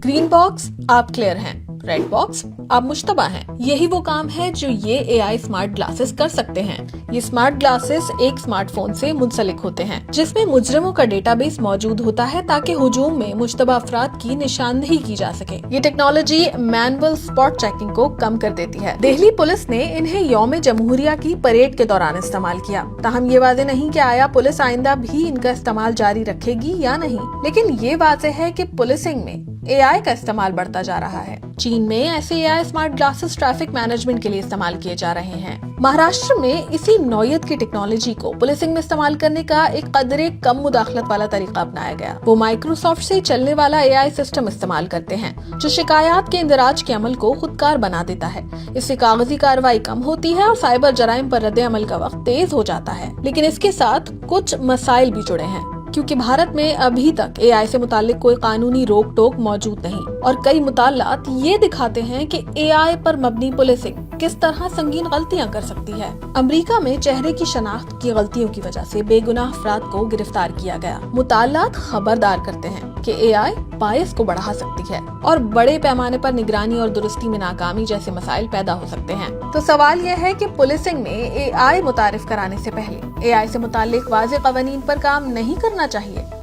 Green box आप clear हैं, red box आप मुश्तबा हैं। यही वो काम है जो ये एआई स्मार्ट ग्लासेस कर सकते हैं। ये स्मार्ट ग्लासेस एक स्मार्टफोन से मुंसलिक होते हैं जिसमें मुजरिमों का डेटाबेस मौजूद होता है ताकि हुजूम में मुश्तबा अफराद की निशानदेही की जा सके। ये टेक्नोलॉजी मैनुअल स्पॉट चेकिंग को कम कर देती है। दिल्ली पुलिस ने इन्हें यौम जमहूरिया की परेड के दौरान इस्तेमाल किया। ताहम ये वाज़ेह नहीं कि आया पुलिस आइंदा भी इनका इस्तेमाल जारी रखेगी या नहीं, लेकिन ये वाज़ेह है कि पुलिसिंग में एआई का इस्तेमाल बढ़ता जा रहा है। चीन में ऐसे AI smart glasses traffic management के लिए इस्तेमाल किए जा रहे हैं। महाराष्ट्र में इसी नौयत की टेक्नोलॉजी को पुलिसिंग में इस्तेमाल करने का एक कदरे कम मुदाखलत वाला तरीका अपनाया गया। वो माइक्रोसॉफ्ट से चलने वाला एआई सिस्टम इस्तेमाल करते हैं जो शिकायत के इंदराज के अमल को खुदकार बना देता है। इससे कागजी कार्रवाई कम होती है और साइबर जराइम पर रद्द अमल का वक्त तेज हो जाता है। लेकिन इसके साथ कुछ मसाइल भी जुड़े हैं क्योंकि भारत में अभी तक एआई से मुतालिक कोई कानूनी रोक टोक मौजूद नहीं और कई मुतालात ये दिखाते हैं कि एआई पर मबनी पुलिसिंग किस तरह संगीन गलतियां कर सकती है। अमेरिका में चेहरे की शनाख्त की गलतियों की वजह से बेगुनाह अफराद को गिरफ्तार किया गया। मुतालात खबरदार करते हैं कि एआई बायस को बढ़ा सकती है और बड़े पैमाने पर निगरानी और दुरुस्ती में नाकामी जैसे मसाइल पैदा हो सकते हैं। तो सवाल यह है कि पुलिसिंग में एआई मुतारिफ कराने से पहले एआई से मुतालिक वाज़ेह क़वानीन पर काम नहीं करना चाहिए।